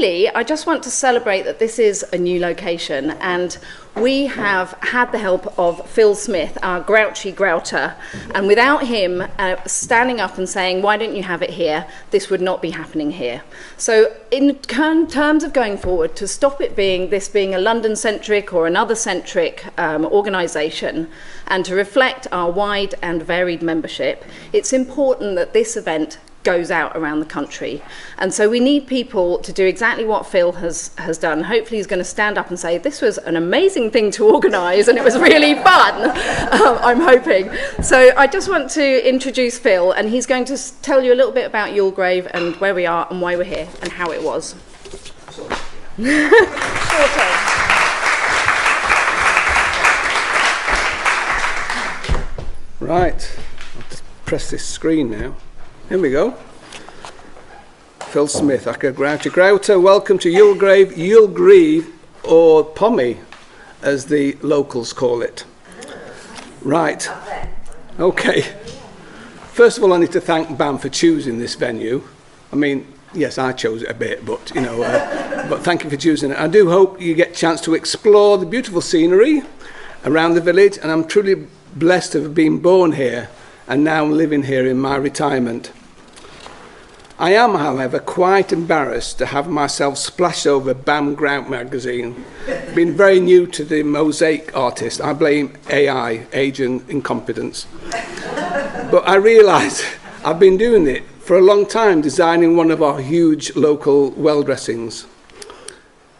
really, I just want to celebrate that this is a new location, and we have had the help of Phil Smith, our grouchy grouter, and without him standing up and saying, why don't you have it here, this would not be happening here. So in terms of going forward, to stop it being a London-centric or another-centric organisation, and to reflect our wide and varied membership, it's important that this event goes out around the country. And so we need people to do exactly what Phil has done. Hopefully he's going to stand up and say, this was an amazing thing to organise and it was really fun, I'm hoping. So I just want to introduce Phil, and he's going to tell you a little bit about Youlgreave and where we are and why we're here and how it was. Right, I'll just press this screen now. Here we go. Phil Smith, Aka Grouchy Grouter. Welcome to Youlgreave, or Pommy, as the locals call it. Right. Okay. First of all, I need to thank BAMM for choosing this venue. I mean, yes, I chose it a bit, but but thank you for choosing it. I do hope you get a chance to explore the beautiful scenery around the village, and I'm truly blessed to have been born here and now living here in my retirement. I am, however, quite embarrassed to have myself splashed over BAMM Grout magazine. Being very new to the mosaic artist, I blame AI, agent incompetence. But I realise I've been doing it for a long time, designing one of our huge local well dressings.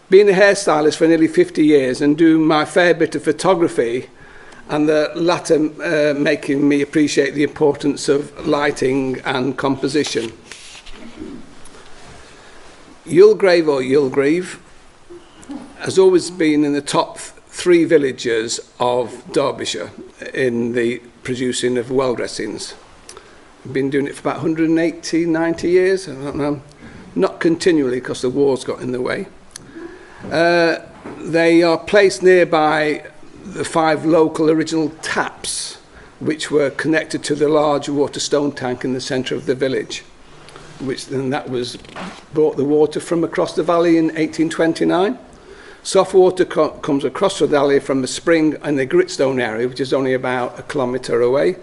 Being a hairstylist for nearly 50 years and doing my fair bit of photography, and the latter making me appreciate the importance of lighting and composition. Youlgreave, or Youlgreave, has always been in the top 3 villages of Derbyshire in the producing of well dressings. I've been doing it for about 180, 90 years, I don't know, not continually because the war's got in the way. They are placed nearby the 5 local original taps, which were connected to the large water stone tank in the centre of the village, which then that was brought the water from across the valley in 1829. Soft water comes across the valley from a spring in the Gritstone area, which is only about 1 kilometre away,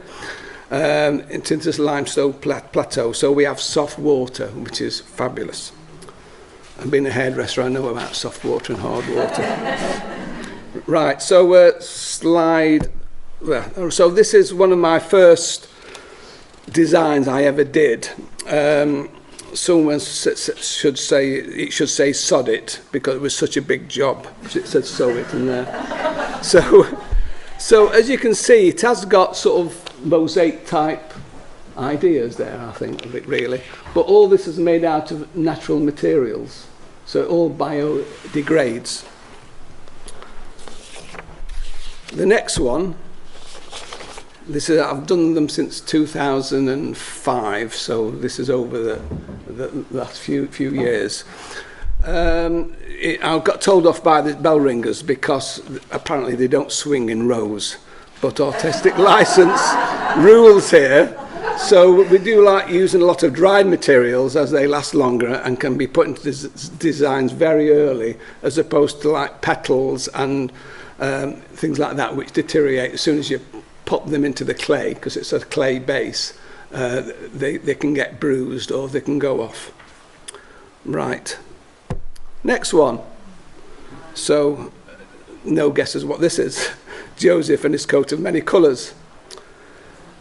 into this limestone plateau. So we have soft water, which is fabulous. And being a hairdresser, I know about soft water and hard water. Right, so slide. So this is one of my first designs I ever did. Someone should say sod it, because it was such a big job. It said sew it in there. So as you can see, it has got sort of mosaic type ideas there, I think, really. But all this is made out of natural materials, so it all biodegrades. The next one, I've done them since 2005, so this is over the last few years. I got told off by the bell ringers because apparently they don't swing in rows, but artistic license rules here. So we do like using a lot of dried materials as they last longer and can be put into designs very early, as opposed to like petals and things like that, which deteriorate as soon as you pop them into the clay, because it's a clay base. They can get bruised or they can go off. Right. Next one. So, no guesses what this is. Joseph and his coat of many colours.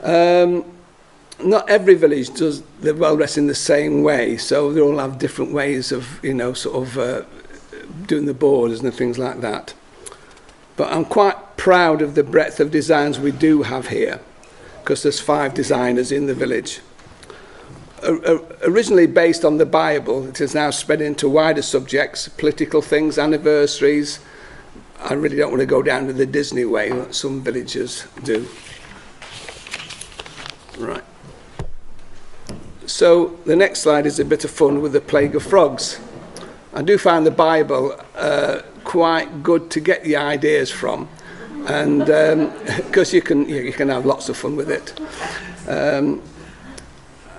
Not every village does the well dressing the same way, so they all have different ways of, doing the borders and things like that. But I'm quite proud of the breadth of designs we do have here, because there's 5 designers in the village. Originally based on the Bible, it is now spread into wider subjects, political things, anniversaries. I really don't want to go down to the Disney way that some villages do. Right. So the next slide is a bit of fun with the plague of frogs. I do find the Bible quite good to get the ideas from, and because you can have lots of fun with it.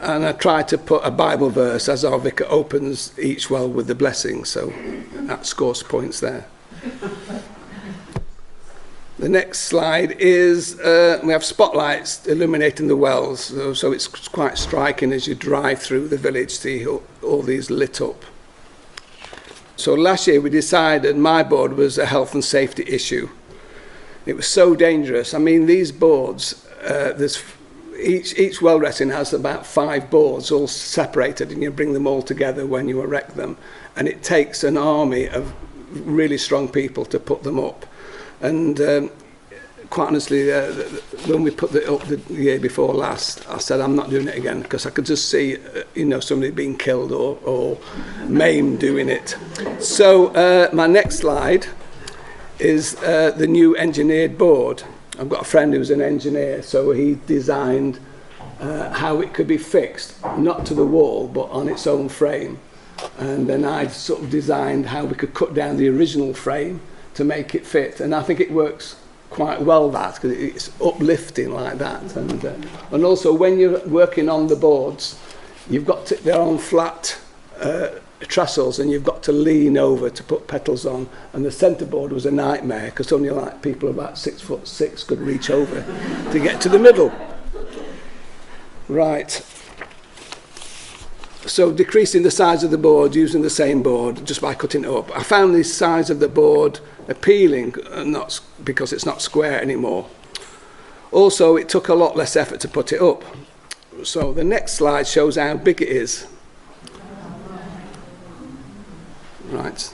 And I try to put a Bible verse as our vicar opens each well with the blessing, so that scores points there. The next slide is, we have spotlights illuminating the wells, so it's quite striking as you drive through the village, see all these lit up. So last year we decided my board was a health and safety issue. It was so dangerous. I mean, these boards, each well dressing has about 5 boards all separated, and you bring them all together when you erect them. And it takes an army of really strong people to put them up. And quite honestly, when we put it up the year before last, I said I'm not doing it again, because I could just see, somebody being killed or maimed doing it. So my next slide is the new engineered board. I've got a friend who's an engineer, so he designed how it could be fixed, not to the wall, but on its own frame. And then I sort of designed how we could cut down the original frame to make it fit. And I think it works quite well, that, because it's uplifting like that. And also when you're working on the boards, they're on flat trestles, and you've got to lean over to put petals on, and the centre board was a nightmare because only like people about 6'6" could reach over to get to the middle. Right. So decreasing the size of the board using the same board just by cutting it up. I found the size of the board appealing, not because it's not square anymore. Also, it took a lot less effort to put it up. So the next slide shows how big it is. Right,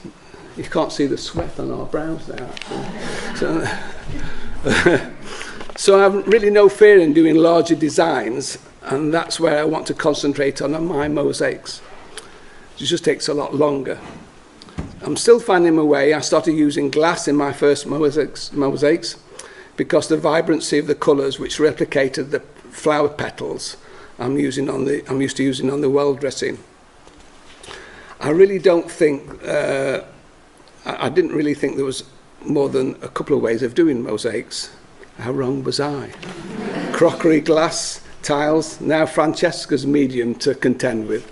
you can't see the sweat on our brows there, actually. So I have really no fear in doing larger designs, and that's where I want to concentrate on my mosaics. It just takes a lot longer. I'm still finding my way. I started using glass in my first mosaics because the vibrancy of the colours, which replicated the flower petals, I'm used to using on the well dressing. I really don't think, I didn't really think there was more than a couple of ways of doing mosaics. How wrong was I? Crockery, glass, tiles, now Francesca's medium to contend with.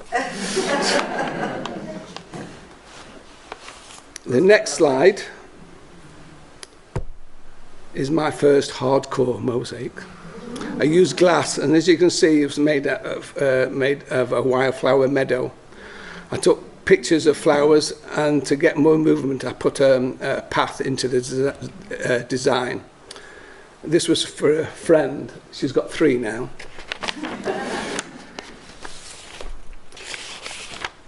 The next slide is my first hardcore mosaic. I used glass, and as you can see, it was made of a wildflower meadow. I took pictures of flowers, and to get more movement I put a path into the design. This was for a friend. She's got 3 now.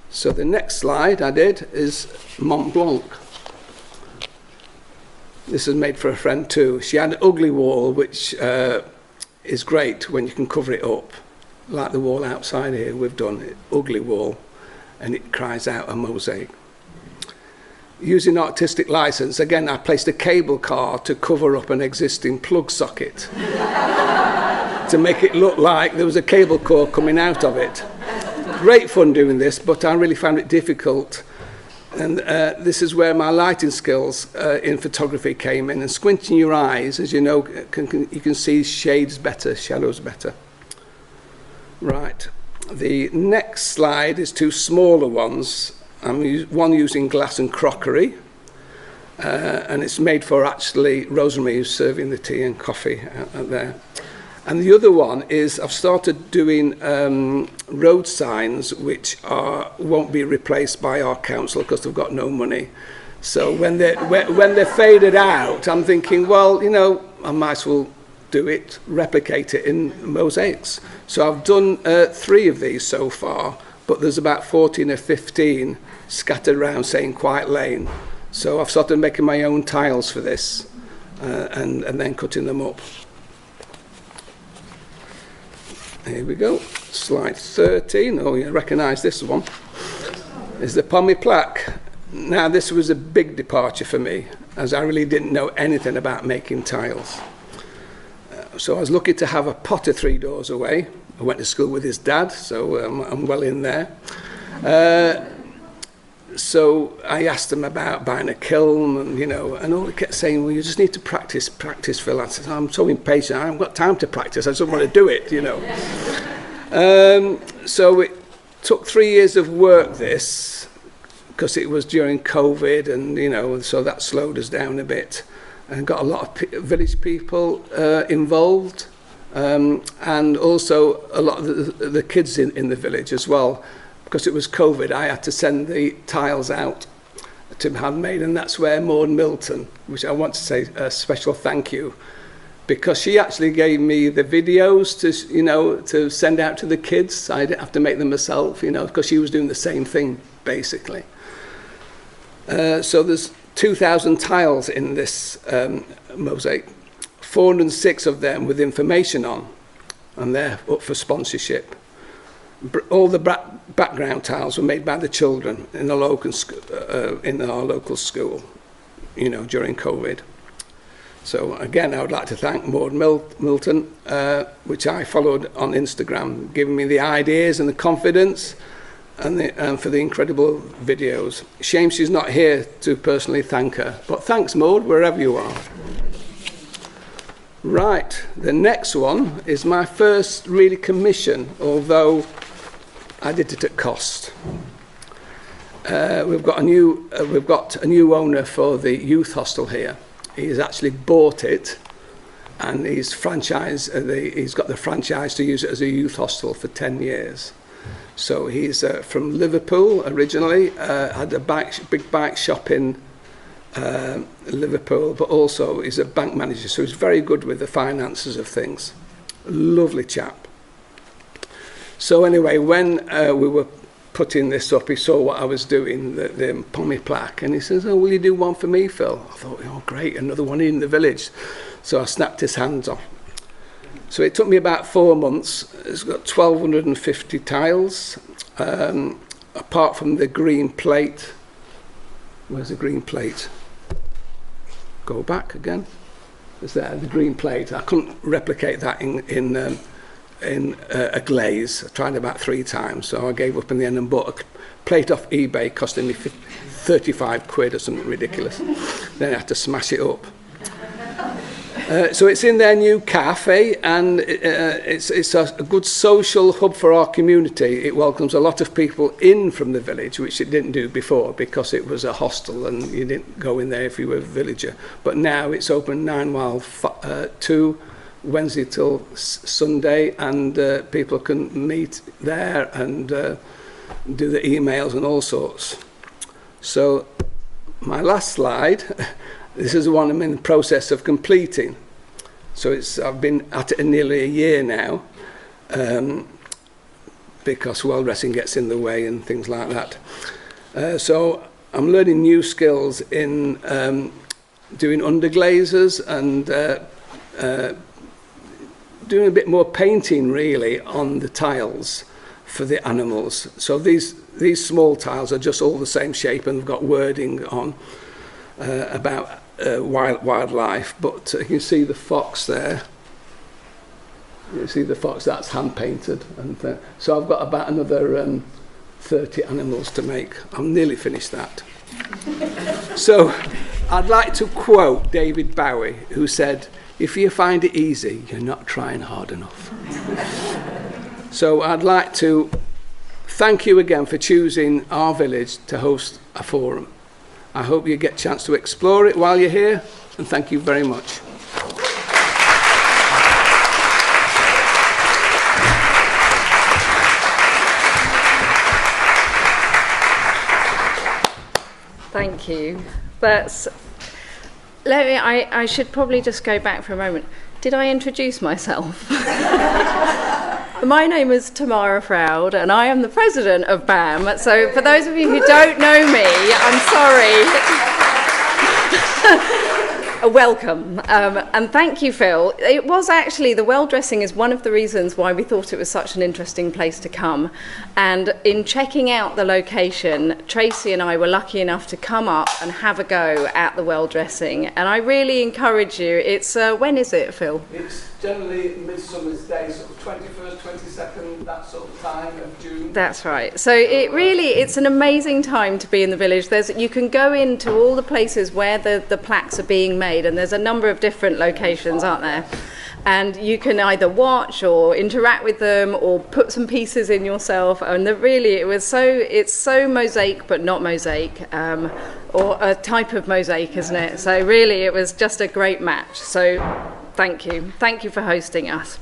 So the next slide I did is Mont Blanc. This is made for a friend too. She had an ugly wall, which is great when you can cover it up, like the wall outside here we've done, ugly wall, and it cries out a mosaic. Using artistic license, again I placed a cable car to cover up an existing plug socket to make it look like there was a cable cord coming out of it. Great fun doing this, but I really found it difficult, and this is where my lighting skills in photography came in. And squinting your eyes, as you know, you can see shades better, shadows better. Right. The next slide is 2 smaller ones. One using glass and crockery, and it's made for actually Rosemary, who's serving the tea and coffee out there. And the other one is I've started doing road signs which won't be replaced by our council because they've got no money. So when they're faded out, I'm thinking, well, I might as well do it, replicate it in mosaics. So I've done 3 of these so far, but there's about 14 or 15 scattered around saying Quiet Lane. So I've started making my own tiles for this and then cutting them up. Here we go, slide 13. Oh, you recognise this one. Is the pommy plaque. Now this was a big departure for me, as I really didn't know anything about making tiles. So I was lucky to have a potter 3 doors away. I went to school with his dad, so I'm well in there. So I asked him about buying a kiln, and all he kept saying, well, you just need to practice, Phil. I said, I'm so impatient, I haven't got time to practice, I just want to do it, So it took 3 years of work, this, because it was during COVID, and so that slowed us down a bit, and got a lot of village people involved, and also a lot of the kids in the village as well. Because it was COVID, I had to send the tiles out to have made, and that's where Maud Milton, which I want to say a special thank you, because she actually gave me the videos to send out to the kids. I didn't have to make them myself, because she was doing the same thing basically. So there's 2,000 tiles in this mosaic, 406 of them with information on, and they're up for sponsorship. All the background tiles were made by the children in our local school, during COVID. So again, I would like to thank Maud Milton, which I followed on Instagram, giving me the ideas and the confidence, and for the incredible videos. Shame she's not here to personally thank her, but thanks, Maud, wherever you are. Right, the next one is my first really commission, although I did it at cost. We've got a new owner for the youth hostel here. He's actually bought it, and he's got the franchise to use it as a youth hostel for 10 years. So he's from Liverpool originally, had a big bike shop in Liverpool, but also he's a bank manager, so he's very good with the finances of things. Lovely chap. So anyway, when we were putting this up, he saw what I was doing, the Pommy plaque, and he says, "Oh, will you do one for me, Phil?" I thought, "Oh, great, another one in the village." So I snapped his hands off. So it took me about 4 months. It's got 1,250 tiles, apart from the green plate. Where's the green plate? Go back again. Is there the green plate? I couldn't replicate that in a glaze. I tried about 3 times, so I gave up in the end and bought a plate off eBay, costing me 35 quid or something ridiculous. Then I had to smash it up. So it's in their new cafe, and it's a good social hub for our community. It welcomes a lot of people in from the village, which it didn't do before because it was a hostel and you didn't go in there if you were a villager. But now it's open 2 Wednesday till Sunday, and people can meet there and do the emails and all sorts. So my last slide, this is the one I'm in the process of completing. So I've been at it nearly a year now, because well dressing gets in the way and things like that. So I'm learning new skills in doing underglazes and doing a bit more painting really on the tiles for the animals. So these small tiles are just all the same shape and they've got wording on about wildlife, but you can see the fox there. You see the fox, that's hand painted, and so I've got about another 30 animals to make. I'm nearly finished that. So I'd like to quote David Bowie, who said, "If you find it easy, you're not trying hard enough." So I'd like to thank you again for choosing our village to host a forum. I hope you get a chance to explore it while you're here, and thank you very much. Thank you. I should probably just go back for a moment. Did I introduce myself? My name is Tamara Froud, and I am the president of BAMM. So for those of you who don't know me, I'm sorry. Welcome, and thank you, Phil. It was actually, the well dressing is one of the reasons why we thought it was such an interesting place to come. And in checking out the location, Tracy and I were lucky enough to come up and have a go at the well dressing. And I really encourage you. It's when is it, Phil? It's generally Midsummer's Day, sort of 21st, 22nd, that sort of time of June. That's right. So it's an amazing time to be in the village. You can go into all the places where the plaques are being made, and there's a number of different locations, aren't there? And you can either watch or interact with them or put some pieces in yourself. And it's so mosaic but not mosaic, or a type of mosaic, isn't it? So really it was just a great match. So thank you for hosting us.